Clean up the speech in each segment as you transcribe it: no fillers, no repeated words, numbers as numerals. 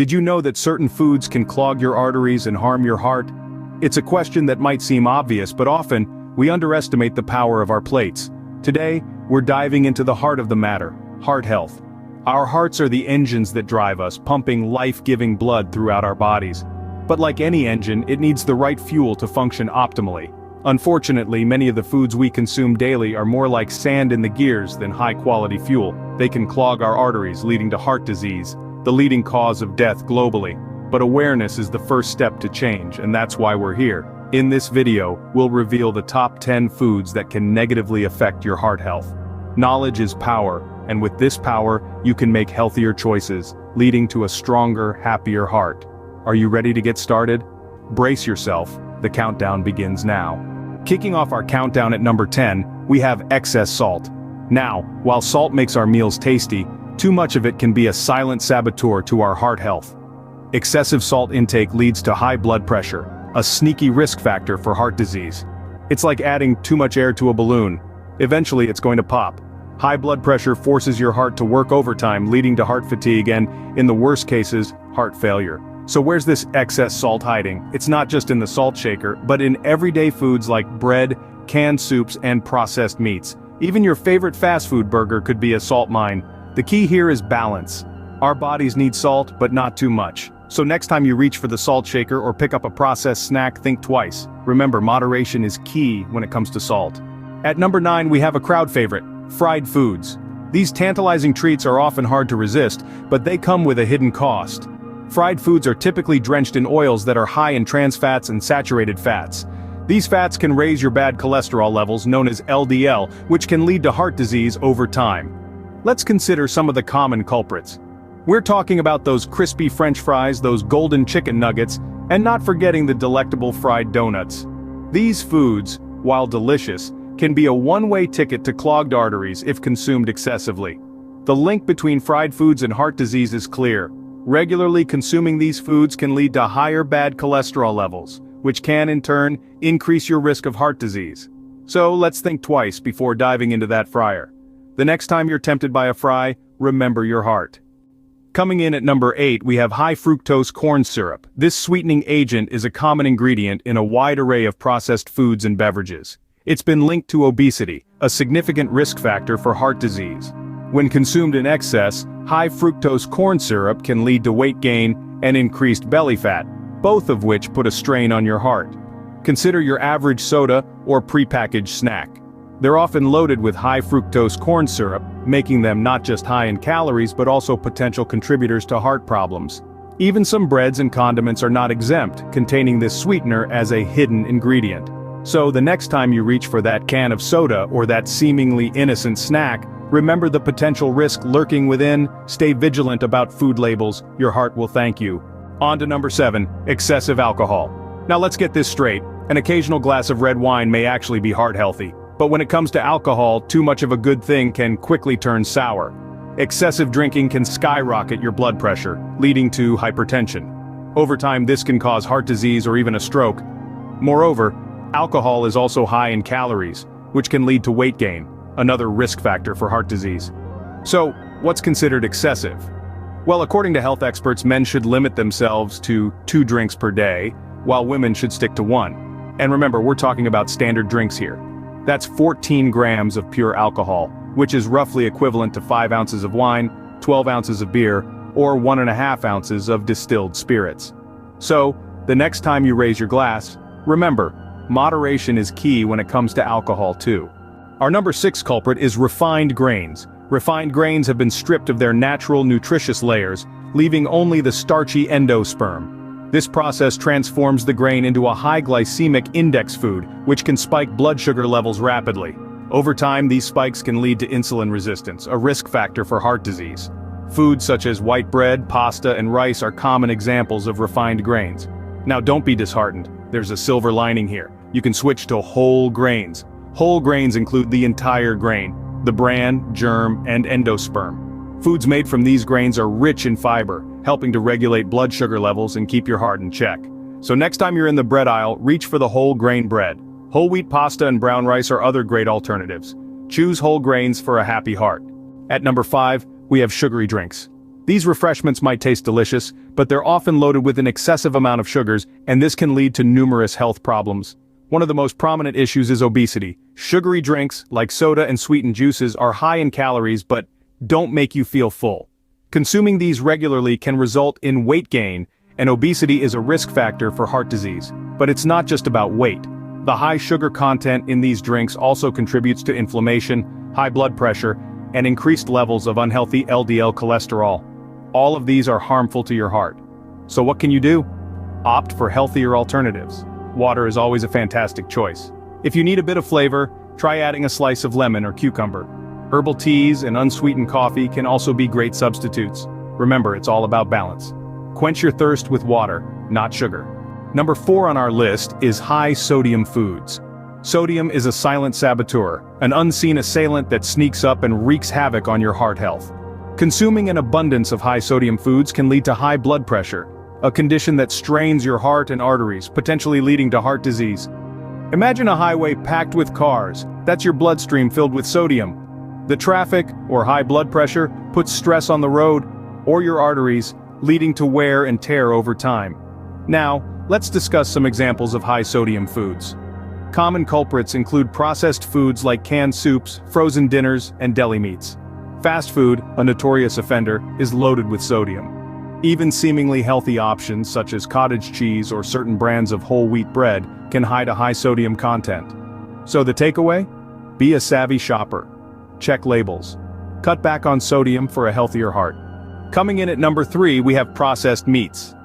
Did you know that certain foods can clog your arteries and harm your heart? It's a question that might seem obvious, but often, we underestimate the power of our plates. Today, we're diving into the heart of the matter, heart health. Our hearts are the engines that drive us, pumping life-giving blood throughout our bodies. But like any engine, it needs the right fuel to function optimally. Unfortunately, many of the foods we consume daily are more like sand in the gears than high-quality fuel. They can clog our arteries, leading to heart disease, the leading cause of death globally. But awareness is the first step to change, and that's why we're here. In this video, we'll reveal the top 10 foods that can negatively affect your heart health. Knowledge is power, and with this power, you can make healthier choices, leading to a stronger, happier heart. Are you ready to get started? Brace yourself, the countdown begins now. Kicking off our countdown at number 10, we have excess salt. Now, while salt makes our meals tasty, too much of it can be a silent saboteur to our heart health. Excessive salt intake leads to high blood pressure, a sneaky risk factor for heart disease. It's like adding too much air to a balloon. Eventually it's going to pop. High blood pressure forces your heart to work overtime, leading to heart fatigue and, in the worst cases, heart failure. So where's this excess salt hiding? It's not just in the salt shaker, but in everyday foods like bread, canned soups, and processed meats. Even your favorite fast food burger could be a salt mine. The key here is balance. Our bodies need salt, but not too much. So next time you reach for the salt shaker or pick up a processed snack, think twice. Remember, moderation is key when it comes to salt. At number 9, we have a crowd favorite, fried foods. These tantalizing treats are often hard to resist, but they come with a hidden cost. Fried foods are typically drenched in oils that are high in trans fats and saturated fats. These fats can raise your bad cholesterol levels, known as LDL, which can lead to heart disease over time. Let's consider some of the common culprits. We're talking about those crispy French fries, those golden chicken nuggets, and not forgetting the delectable fried donuts. These foods, while delicious, can be a one-way ticket to clogged arteries if consumed excessively. The link between fried foods and heart disease is clear. Regularly consuming these foods can lead to higher bad cholesterol levels, which can, in turn, increase your risk of heart disease. So let's think twice before diving into that fryer. The next time you're tempted by a fry, remember your heart. Coming in at number 8, we have high fructose corn syrup. This sweetening agent is a common ingredient in a wide array of processed foods and beverages. It's been linked to obesity, a significant risk factor for heart disease. When consumed in excess, high fructose corn syrup can lead to weight gain and increased belly fat, both of which put a strain on your heart. Consider your average soda or prepackaged snack. They're often loaded with high fructose corn syrup, making them not just high in calories but also potential contributors to heart problems. Even some breads and condiments are not exempt, containing this sweetener as a hidden ingredient. So the next time you reach for that can of soda or that seemingly innocent snack, remember the potential risk lurking within. Stay vigilant about food labels, your heart will thank you. On to number 7, excessive alcohol. Now let's get this straight, an occasional glass of red wine may actually be heart healthy. But when it comes to alcohol, too much of a good thing can quickly turn sour. Excessive drinking can skyrocket your blood pressure, leading to hypertension. Over time, this can cause heart disease or even a stroke. Moreover, alcohol is also high in calories, which can lead to weight gain, another risk factor for heart disease. So, what's considered excessive? Well, according to health experts, men should limit themselves to 2 drinks per day, while women should stick to 1. And remember, we're talking about standard drinks here. That's 14 grams of pure alcohol, which is roughly equivalent to 5 ounces of wine, 12 ounces of beer, or 1.5 ounces of distilled spirits. So, the next time you raise your glass, remember, moderation is key when it comes to alcohol too. Our number 6 culprit is refined grains. Refined grains have been stripped of their natural nutritious layers, leaving only the starchy endosperm. This process transforms the grain into a high glycemic index food, which can spike blood sugar levels rapidly. Over time, these spikes can lead to insulin resistance, a risk factor for heart disease. Foods such as white bread, pasta, and rice are common examples of refined grains. Now don't be disheartened, there's a silver lining here. You can switch to whole grains. Whole grains include the entire grain, the bran, germ, and endosperm. Foods made from these grains are rich in fiber, helping to regulate blood sugar levels and keep your heart in check. So next time you're in the bread aisle, reach for the whole grain bread. Whole wheat pasta and brown rice are other great alternatives. Choose whole grains for a happy heart. At number 5, we have sugary drinks. These refreshments might taste delicious, but they're often loaded with an excessive amount of sugars, and this can lead to numerous health problems. One of the most prominent issues is obesity. Sugary drinks, like soda and sweetened juices, are high in calories but don't make you feel full. Consuming these regularly can result in weight gain, and obesity is a risk factor for heart disease. But it's not just about weight. The high sugar content in these drinks also contributes to inflammation, high blood pressure, and increased levels of unhealthy LDL cholesterol. All of these are harmful to your heart. So what can you do? Opt for healthier alternatives. Water is always a fantastic choice. If you need a bit of flavor, try adding a slice of lemon or cucumber. Herbal teas and unsweetened coffee can also be great substitutes. Remember, it's all about balance. Quench your thirst with water, not sugar. Number 4 on our list is high-sodium foods. Sodium is a silent saboteur, an unseen assailant that sneaks up and wreaks havoc on your heart health. Consuming an abundance of high-sodium foods can lead to high blood pressure, a condition that strains your heart and arteries, potentially leading to heart disease. Imagine a highway packed with cars. That's your bloodstream filled with sodium. The traffic, or high blood pressure, puts stress on the road, or your arteries, leading to wear and tear over time. Now, let's discuss some examples of high-sodium foods. Common culprits include processed foods like canned soups, frozen dinners, and deli meats. Fast food, a notorious offender, is loaded with sodium. Even seemingly healthy options such as cottage cheese or certain brands of whole wheat bread can hide a high sodium content. So the takeaway? Be a savvy shopper. Check labels. Cut back on sodium for a healthier heart. Coming in at number 3, we have processed meats.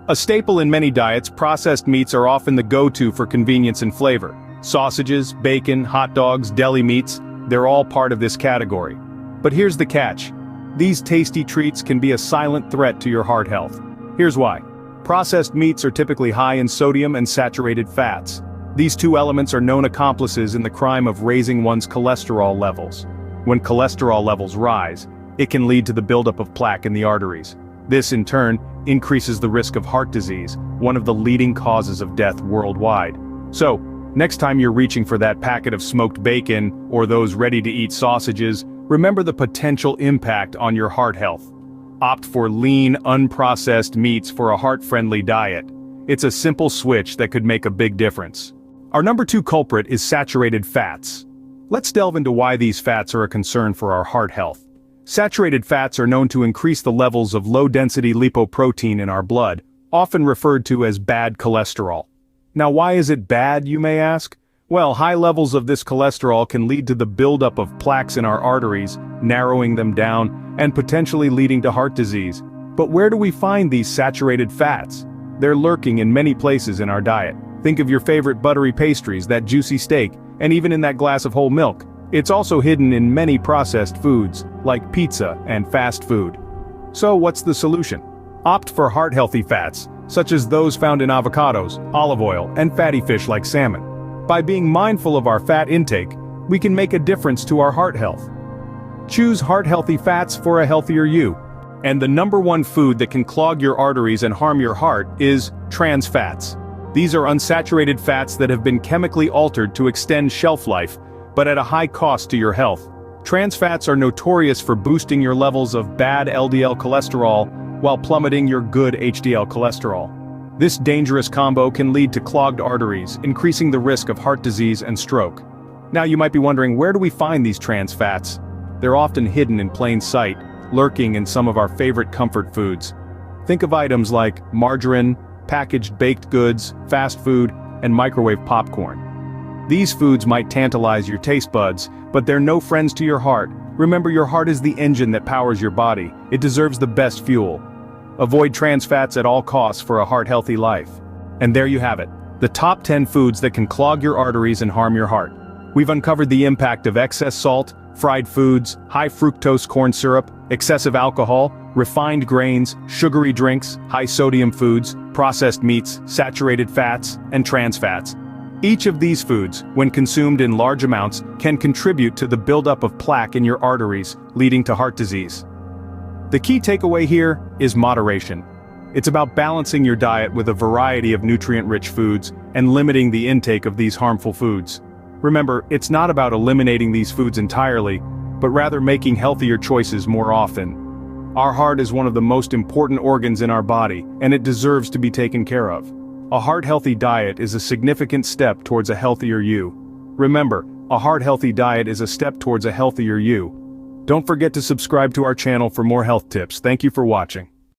A staple in many diets, processed meats are often the go-to for convenience and flavor. Sausages, bacon, hot dogs, deli meats, they're all part of this category. But here's the catch. These tasty treats can be a silent threat to your heart health. Here's why. Processed meats are typically high in sodium and saturated fats. These two elements are known accomplices in the crime of raising one's cholesterol levels. When cholesterol levels rise, it can lead to the buildup of plaque in the arteries. This, in turn, increases the risk of heart disease, one of the leading causes of death worldwide. So, next time you're reaching for that packet of smoked bacon or those ready-to-eat sausages, remember the potential impact on your heart health. Opt for lean, unprocessed meats for a heart-friendly diet. It's a simple switch that could make a big difference. Our number 2 culprit is saturated fats. Let's delve into why these fats are a concern for our heart health. Saturated fats are known to increase the levels of low-density lipoprotein in our blood, often referred to as bad cholesterol. Now, why is it bad, you may ask? Well, high levels of this cholesterol can lead to the buildup of plaques in our arteries, narrowing them down, and potentially leading to heart disease. But where do we find these saturated fats? They're lurking in many places in our diet. Think of your favorite buttery pastries, that juicy steak, and even in that glass of whole milk. It's also hidden in many processed foods, like pizza and fast food. So what's the solution? Opt for heart-healthy fats, such as those found in avocados, olive oil, and fatty fish like salmon. By being mindful of our fat intake, we can make a difference to our heart health. Choose heart-healthy fats for a healthier you. And the number 1 food that can clog your arteries and harm your heart is trans fats. These are unsaturated fats that have been chemically altered to extend shelf life, but at a high cost to your health. Trans fats are notorious for boosting your levels of bad LDL cholesterol while plummeting your good HDL cholesterol. This dangerous combo can lead to clogged arteries, increasing the risk of heart disease and stroke. Now you might be wondering, where do we find these trans fats? They're often hidden in plain sight, lurking in some of our favorite comfort foods. Think of items like margarine, packaged baked goods, fast food, and microwave popcorn. These foods might tantalize your taste buds, but they're no friends to your heart. Remember, your heart is the engine that powers your body. It deserves the best fuel. Avoid trans fats at all costs for a heart-healthy life. And there you have it, the top 10 foods that can clog your arteries and harm your heart. We've uncovered the impact of excess salt, fried foods, high fructose corn syrup, excessive alcohol, refined grains, sugary drinks, high sodium foods, processed meats, saturated fats, and trans fats. Each of these foods, when consumed in large amounts, can contribute to the buildup of plaque in your arteries, leading to heart disease. The key takeaway here is moderation. It's about balancing your diet with a variety of nutrient-rich foods and limiting the intake of these harmful foods. Remember, it's not about eliminating these foods entirely, but rather making healthier choices more often. Our heart is one of the most important organs in our body, and it deserves to be taken care of. A heart-healthy diet is a significant step towards a healthier you. Remember, a heart-healthy diet is a step towards a healthier you. Don't forget to subscribe to our channel for more health tips. Thank you for watching.